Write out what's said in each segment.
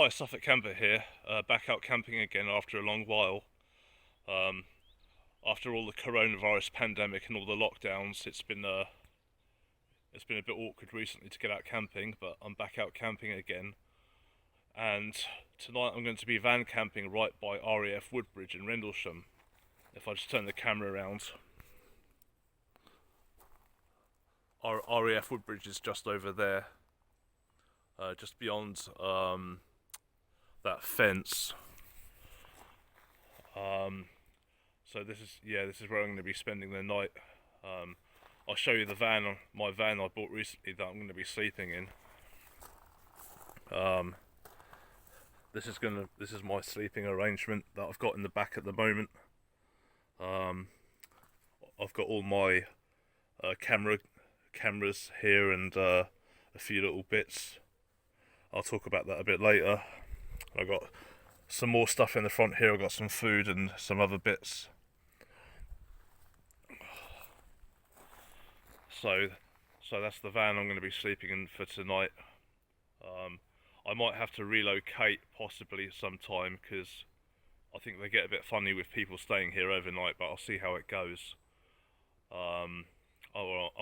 Hi, Suffolk camper here, back out camping again after a long while. After all the coronavirus pandemic and all the lockdowns, it's been a bit awkward recently to get out camping, but I'm back out camping again. And tonight I'm going to be van camping right by RAF Woodbridge in Rendlesham. If I just turn the camera around, RAF Woodbridge is just over there, just beyond that fence. So this is where I'm going to be spending the night. I'll show you my van I bought recently that I'm going to be sleeping in. This is my sleeping arrangement that I've got in the back at the moment. I've got all my cameras here and a few little bits. I'll talk about that a bit later. I've got some more stuff in the front here. I've got some food and some other bits. So that's the van I'm going to be sleeping in for tonight. I might have to relocate possibly sometime because I think they get a bit funny with people staying here overnight, but I'll see how it goes. I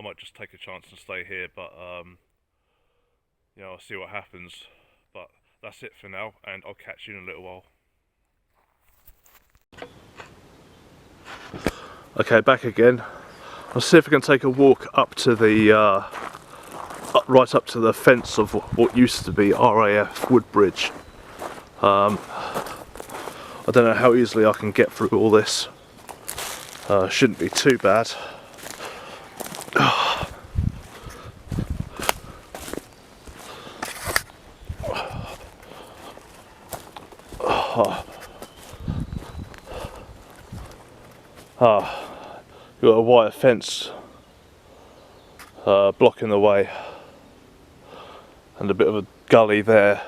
might just take a chance and stay here, but I'll see what happens. But that's it for now, and I'll catch you in a little while. Okay, back again. I'll see if I can take a walk up to the right up to the fence of what used to be RAF Woodbridge. I don't know how easily I can get through all this. Shouldn't be too bad. You've got a wire fence blocking the way, and a bit of a gully there.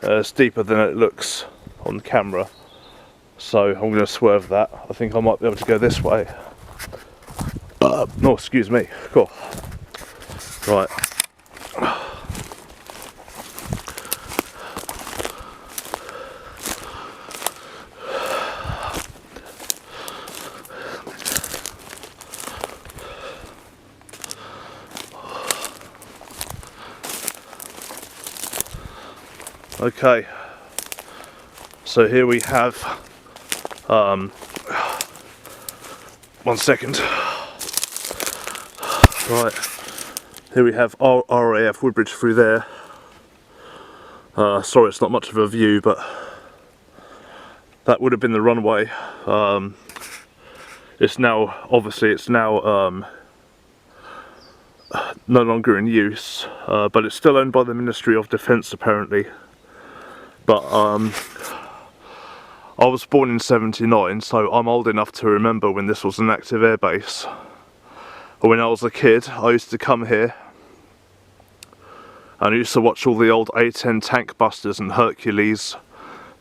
It's deeper than it looks on camera, so I'm going to swerve that. I think I might be able to go this way. No, excuse me. Cool. Right. Okay, so here we have, 1 second, right, here we have RAF Woodbridge through there. Sorry it's not much of a view, but that would have been the runway. It's now no longer in use, but it's still owned by the Ministry of Defence apparently. But I was born in '79, so I'm old enough to remember when this was an active airbase. When I was a kid, I used to come here and I used to watch all the old A-10 tank busters and Hercules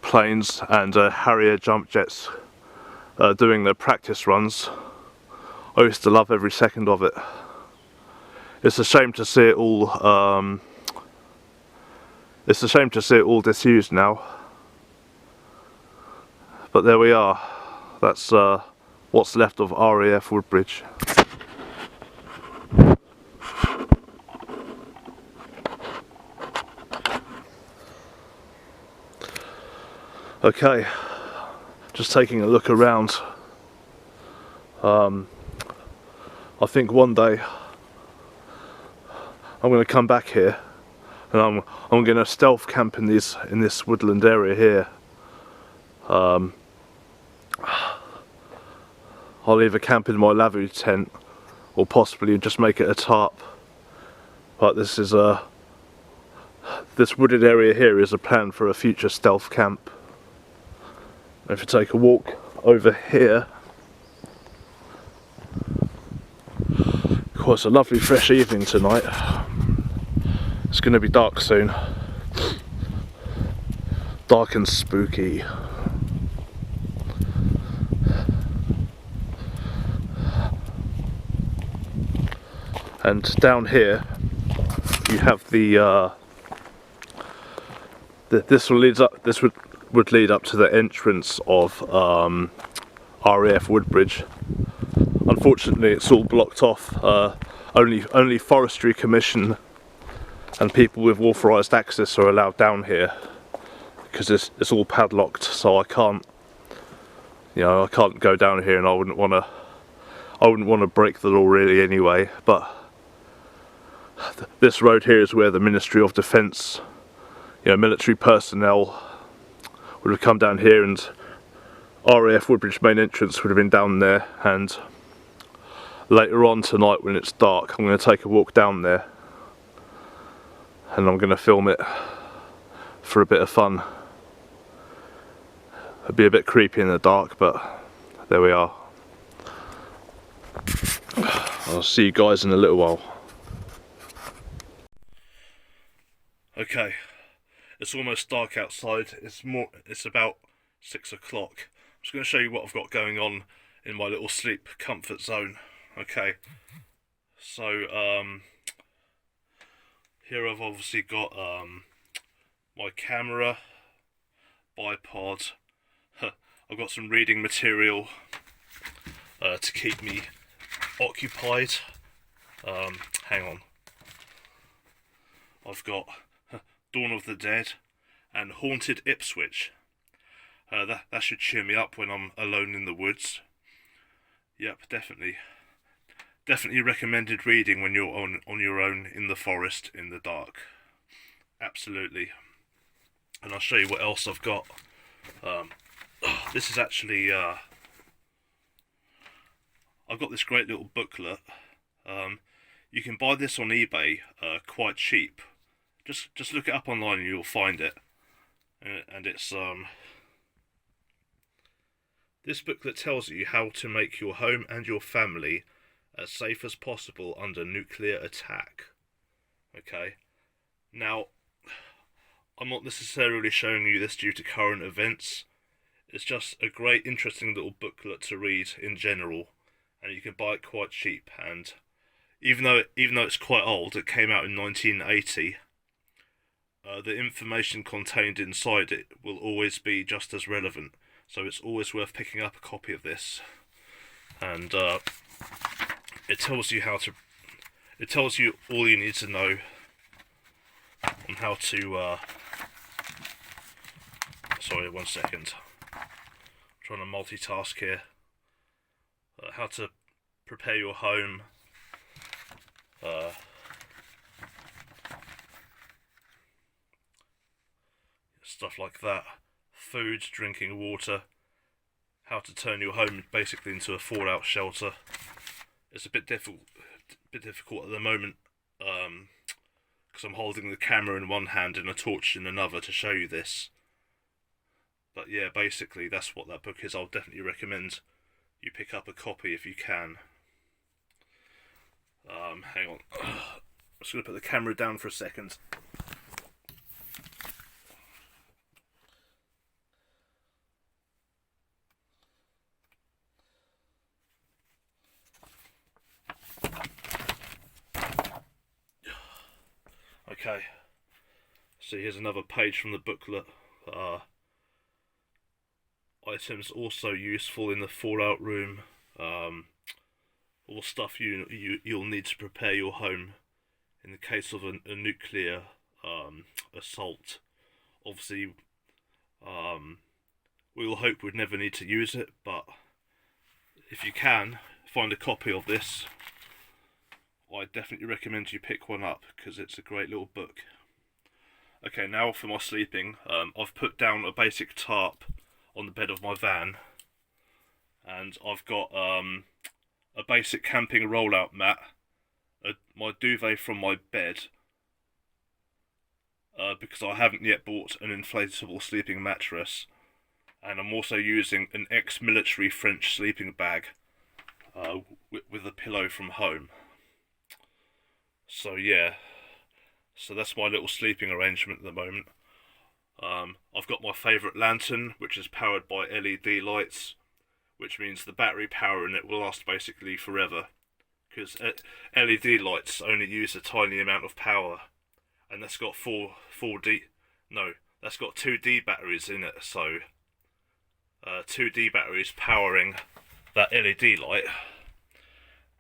planes and Harrier jump jets doing their practice runs. I used to love every second of it. It's a shame to see it all. It's a shame to see it all disused now, but there we are. That's what's left of RAF Woodbridge. Okay, just taking a look around. I think one day I'm going to come back here. And I'm going to stealth camp in this woodland area here. I'll either camp in my lavvy tent or possibly just make it a tarp. But this wooded area here is a plan for a future stealth camp. If you take a walk over here, of course, a lovely fresh evening tonight. It's going to be dark soon. Dark and spooky. And down here you have the This will lead up. This would lead up to the entrance of RAF Woodbridge. Unfortunately, it's all blocked off. Only Forestry Commission and people with authorised access are allowed down here, because it's all padlocked. So I can't, I can't go down here, and I wouldn't want to break the law really anyway. But this road here is where the Ministry of Defence, military personnel would have come down here, and RAF Woodbridge main entrance would have been down there. And later on tonight, when it's dark, I'm going to take a walk down there, and I'm going to film it for a bit of fun. It'd be a bit creepy in the dark, but there we are. I'll see you guys in a little while. Okay, it's almost dark outside. It's about 6 o'clock. I'm just going to show you what I've got going on in my little sleep comfort zone. Okay, so here I've obviously got my camera, bipod. I've got some reading material to keep me occupied. Hang on. I've got Dawn of the Dead and Haunted Ipswich. That should cheer me up when I'm alone in the woods. Yep, definitely recommended reading when you're on your own in the forest in the dark. Absolutely. And I'll show you what else I've got. This is actually I've got this great little booklet. You can buy this on eBay quite cheap. Just look it up online and you'll find it. And it's this booklet tells you how to make your home and your family as safe as possible under nuclear attack. Okay, now I'm not necessarily showing you this due to current events. It's just a great, interesting little booklet to read in general, and you can buy it quite cheap. And even though it's quite old, it came out in 1980. The information contained inside it will always be just as relevant. So it's always worth picking up a copy of this. And it tells you it tells you all you need to know on how to. Sorry, 1 second. I'm trying to multitask here. How to prepare your home. Stuff like that. Food, drinking water. How to turn your home basically into a fallout shelter. It's a bit difficult at the moment, because I'm holding the camera in one hand and a torch in another to show you this. But yeah, basically that's what that book is. I'll definitely recommend you pick up a copy if you can. Hang on. I'm just going to put the camera down for a second. Okay, so here's another page from the booklet. Items also useful in the fallout room. All stuff you'll need to prepare your home in the case of a nuclear assault. Obviously, we all hope we'd never need to use it, but if you can find a copy of this, I definitely recommend you pick one up, because it's a great little book. Okay, now for my sleeping. I've put down a basic tarp on the bed of my van, and I've got a basic camping rollout mat, my duvet from my bed, because I haven't yet bought an inflatable sleeping mattress, and I'm also using an ex-military French sleeping bag with a pillow from home. So yeah, so that's my little sleeping arrangement at the moment. I've got my favourite lantern, which is powered by LED lights, which means the battery power in it will last basically forever, because LED lights only use a tiny amount of power, and that's got that's got 2D batteries in it, so 2D batteries powering that LED light.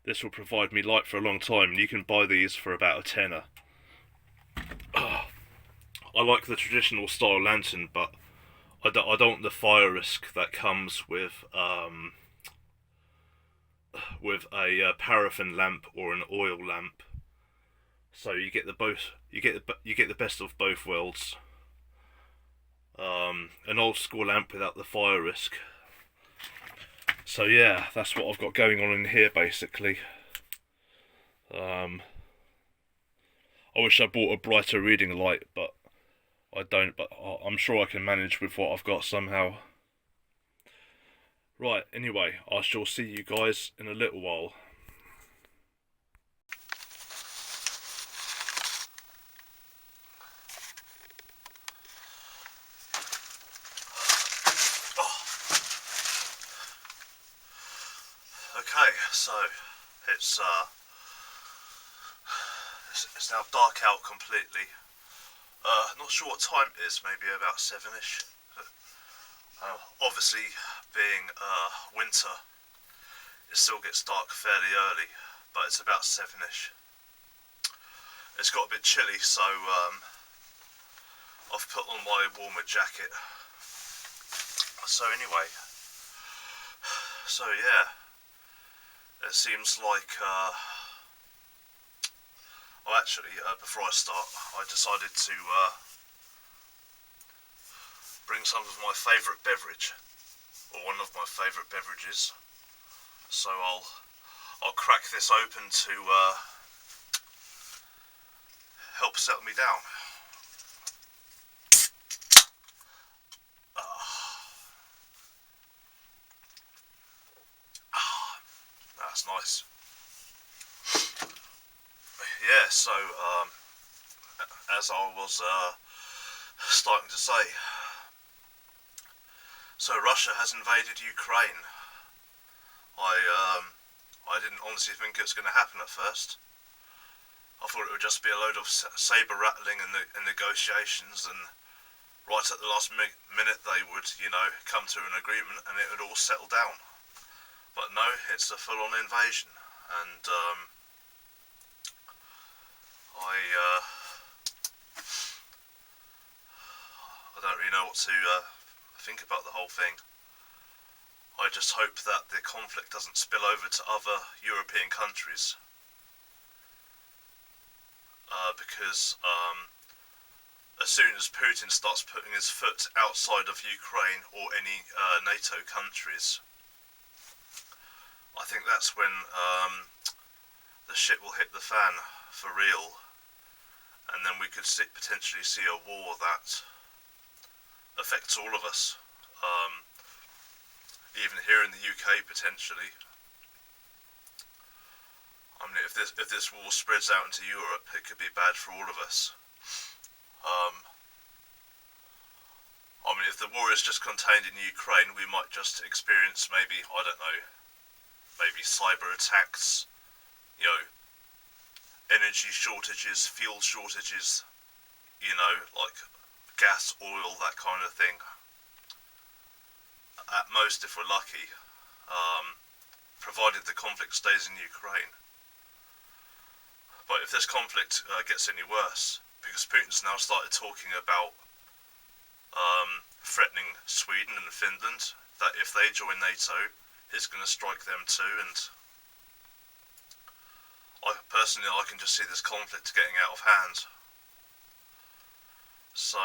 This will provide me light for a long time, and you can buy these for about a tenner. I like the traditional style lantern, but I don't want the fire risk that comes with a paraffin lamp or an oil lamp. So you get the best of both worlds. An old school lamp without the fire risk. So yeah, that's what I've got going on in here basically. I wish I bought a brighter reading light, but I don't, but I'm sure I can manage with what I've got somehow. Right, anyway, I shall see you guys in a little while. Okay, so it's now dark out completely. Not sure what time it is, maybe about 7ish. Obviously, being winter, it still gets dark fairly early, but it's about 7ish. It's got a bit chilly, so I've put on my warmer jacket. So anyway, so yeah, it seems like, well actually, before I start, I decided to bring some of my favourite beverage, or one of my favourite beverages. So I'll crack this open to help settle me down. That's nice. Yeah, so as I was starting to say, so Russia has invaded Ukraine. I didn't honestly think it was going to happen at first. I thought it would just be a load of saber rattling and negotiations, and right at the last minute they would, you know, come to an agreement and it would all settle down. But no, it's a full-on invasion, and I don't really know what to think about the whole thing. I just hope that the conflict doesn't spill over to other European countries, because as soon as Putin starts putting his foot outside of Ukraine or any NATO countries, I think that's when the shit will hit the fan for real, and then we could potentially see a war that affects all of us, even here in the UK potentially. I mean, if this war spreads out into Europe, it could be bad for all of us. I mean, if the war is just contained in Ukraine, we might just experience maybe, I don't know, maybe cyber attacks, you know, energy shortages, fuel shortages, you know, like gas, oil, that kind of thing. At most, if we're lucky, provided the conflict stays in Ukraine. But if this conflict gets any worse, because Putin's now started talking about threatening Sweden and Finland, that if they join NATO, he's going to strike them too, and I can just see this conflict getting out of hand. So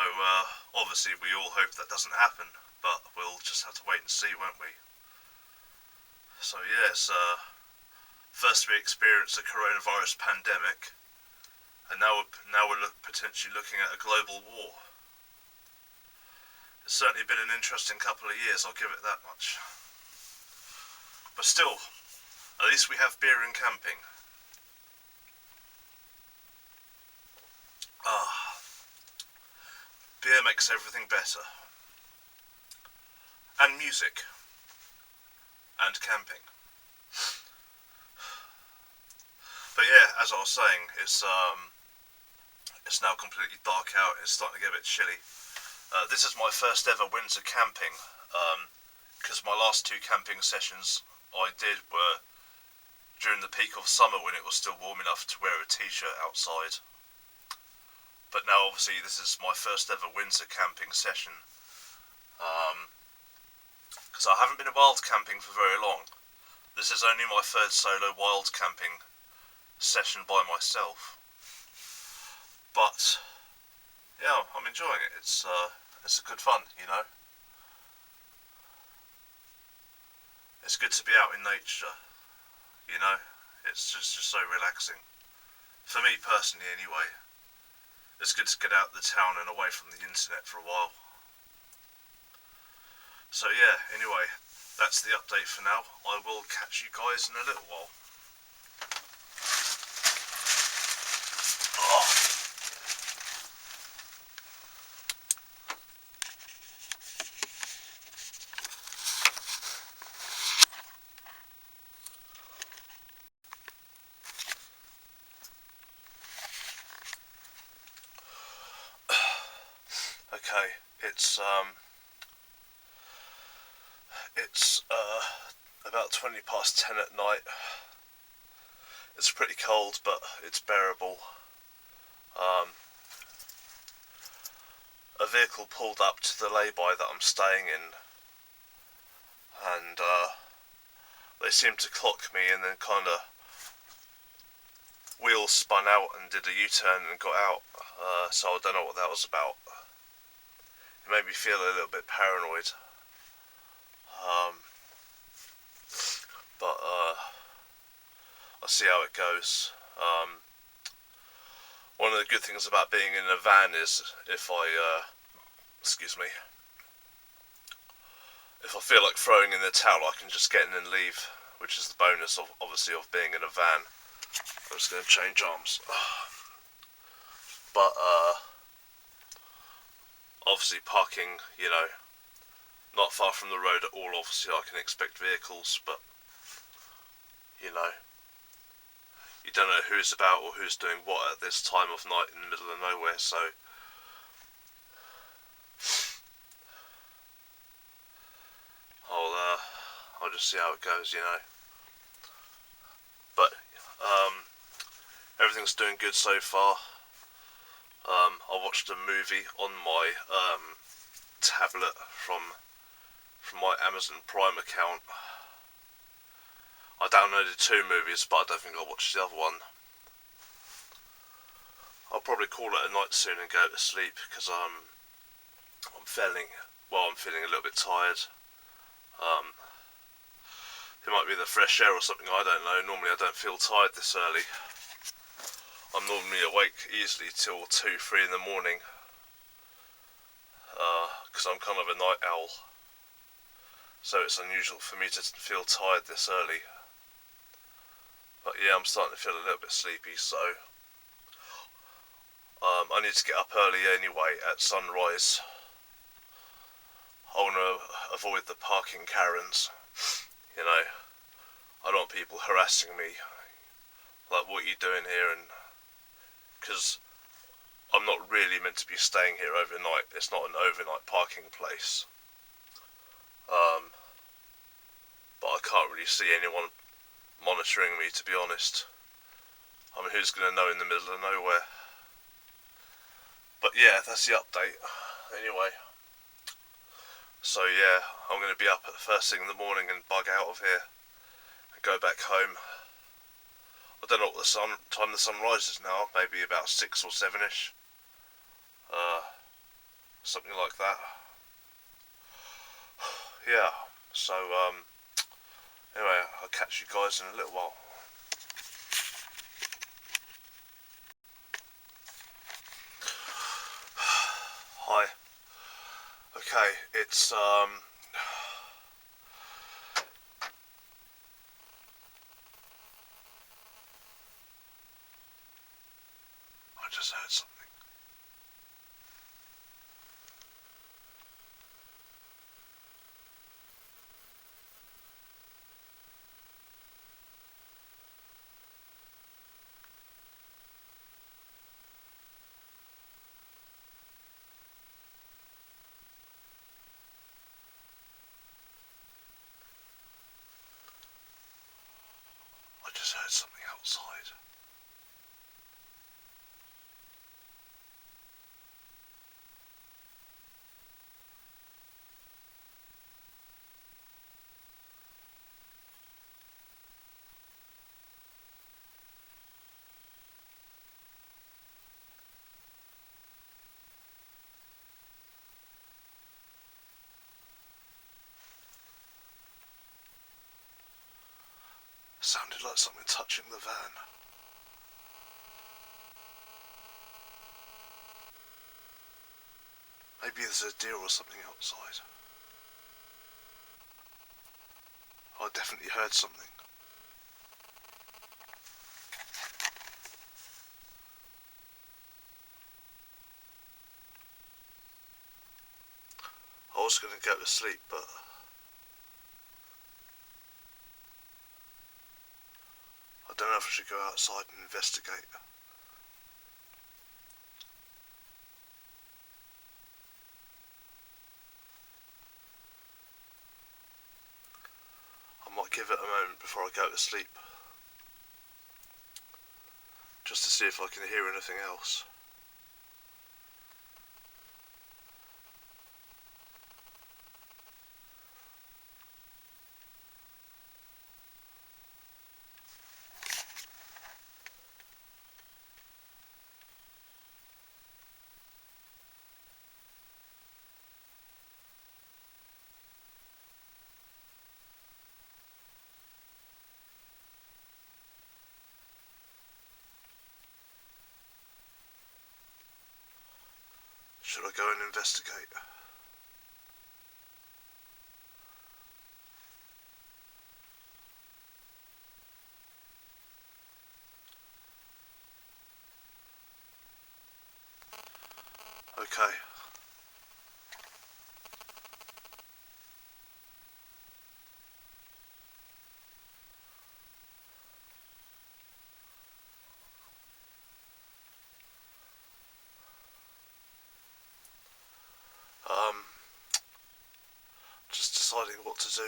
obviously we all hope that doesn't happen, but we'll just have to wait and see, won't we? So yes, first we experienced a coronavirus pandemic, and now we're potentially looking at a global war. It's certainly been an interesting couple of years, I'll give it that much. But still, at least we have beer and camping. Beer makes everything better. And music. And camping. But yeah, as I was saying, it's now completely dark out. It's starting to get a bit chilly. This is my first ever winter camping, because my last two camping sessions I did were during the peak of summer when it was still warm enough to wear a t-shirt outside. But now obviously this is my first ever winter camping session, because I haven't been wild camping for very long. This is only my third solo wild camping session by myself. But yeah, I'm enjoying it. It's a good fun, you know. It's good to be out in nature, you know. It's just so relaxing. For me personally, anyway. It's good to get out of the town and away from the internet for a while. So yeah, anyway, that's the update for now. I will catch you guys in a little while. Oh. Okay, it's about 20 past 10 at night. It's pretty cold, but it's bearable. A vehicle pulled up to the lay-by that I'm staying in, and they seemed to clock me and then kind of wheels spun out and did a U-turn and got out. So I don't know what that was about. It made me feel a little bit paranoid. But I'll see how it goes. One of the good things about being in a van is if I feel like throwing in the towel, I can just get in and leave, which is the bonus of obviously of being in a van. I'm just going to change arms. But obviously parking, you know, not far from the road at all. Obviously I can expect vehicles, but you know, you don't know who's about or who's doing what at this time of night in the middle of nowhere, so I'll just see how it goes, you know. But everything's doing good so far. I watched a movie on my tablet from my Amazon Prime account. I downloaded 2 movies, but I don't think I'll watch the other one. I'll probably call it a night soon and go to sleep, because I'm feeling a little bit tired. It might be the fresh air or something, I don't know. Normally I don't feel tired this early. I'm normally awake easily till 2, 3 in the morning, because I'm kind of a night owl. So it's unusual for me to feel tired this early. But yeah, I'm starting to feel a little bit sleepy, so I need to get up early anyway at sunrise. I want to avoid the parking Karens, you know. I don't want people harassing me, like, what are you doing here? And because I'm not really meant to be staying here overnight. It's not an overnight parking place. But I can't really see anyone monitoring me, to be honest. I mean, who's going to know in the middle of nowhere? But yeah, that's the update. Anyway. So yeah, I'm going to be up at the first thing in the morning and bug out of here and go back home. I don't know what time the sun rises now, maybe about 6 or 7ish. Something like that. Yeah, so anyway, I'll catch you guys in a little while. Hi. Okay, it's I just heard something. just heard something outside. Sounded like something touching the van. Maybe there's a deer or something outside. I definitely heard something. I was going to go to sleep, but I don't know if I should go outside and investigate. I might give it a moment before I go to sleep, just to see if I can hear anything else. Should I go and investigate? Okay. Just deciding what to do.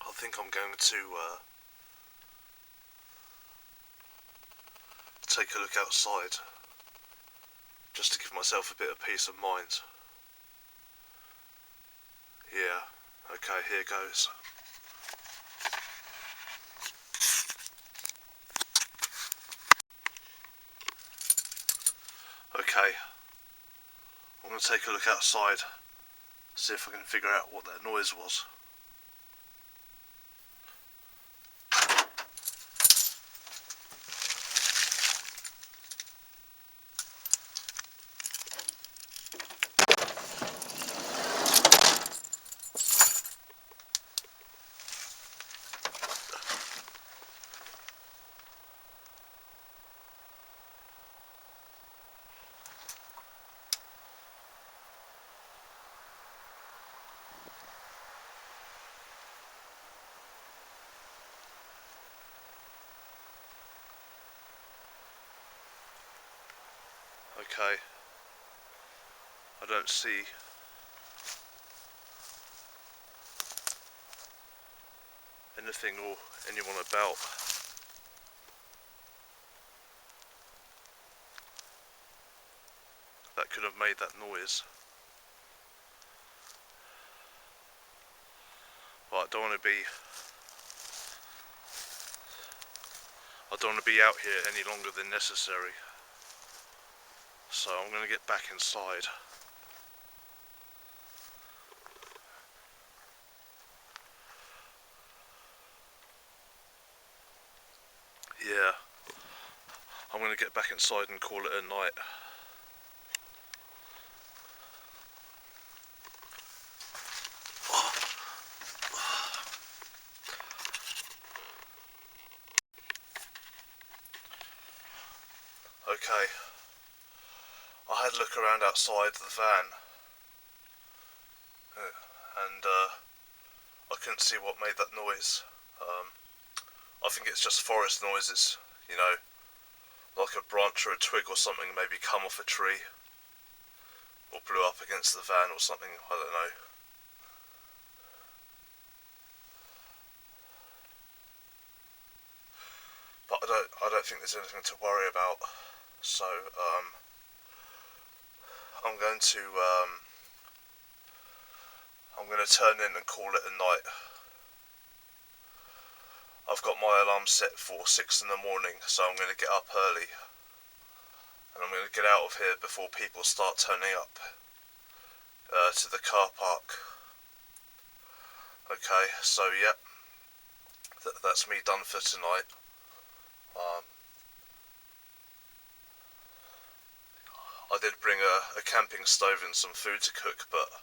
I think I'm going to take a look outside, just to give myself a bit of peace of mind. Yeah, okay, here goes. Okay, I'm going to take a look outside, see if I can figure out what that noise was. Okay, I don't see anything or anyone about. That could have made that noise. But I don't want to be out here any longer than necessary. So I'm going to get back inside. Yeah, I'm going to get back inside and call it a night. Okay, I had a look around outside the van, and I couldn't see what made that noise. I think it's just forest noises, you know, like a branch or a twig or something maybe come off a tree or blew up against the van or something, I don't know. But I don't think there's anything to worry about. So I'm going to turn in and call it a night. I've got my alarm set for 6 in the morning, so I'm going to get up early, and I'm going to get out of here before people start turning up to the car park. Okay, so yeah, that's me done for tonight. I did bring a camping stove and some food to cook, but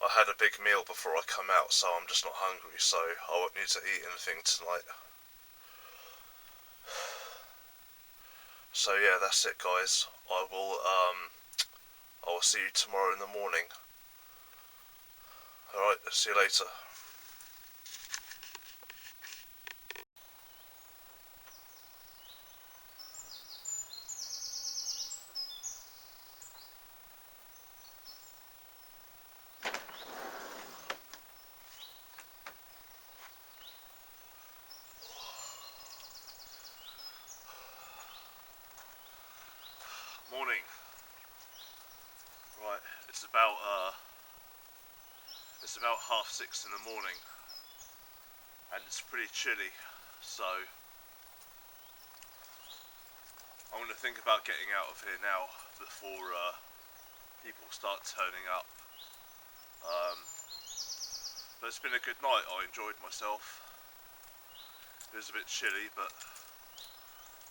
I had a big meal before I come out, so I'm just not hungry, so I won't need to eat anything tonight. So yeah, that's it guys. I will see you tomorrow in the morning. Alright, see you later. Morning. Right, it's about 6:30 in the morning, and it's pretty chilly, so I'm going to think about getting out of here now before people start turning up. But it's been a good night. I enjoyed myself. It was a bit chilly, but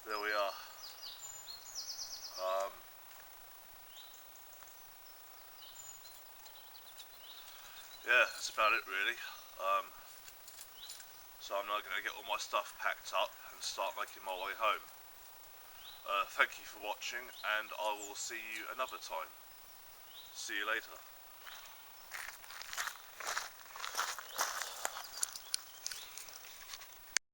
there we are. Yeah, that's about it really. So I'm now going to get all my stuff packed up and start making my way home. Thank you for watching, and I will see you another time. See you later.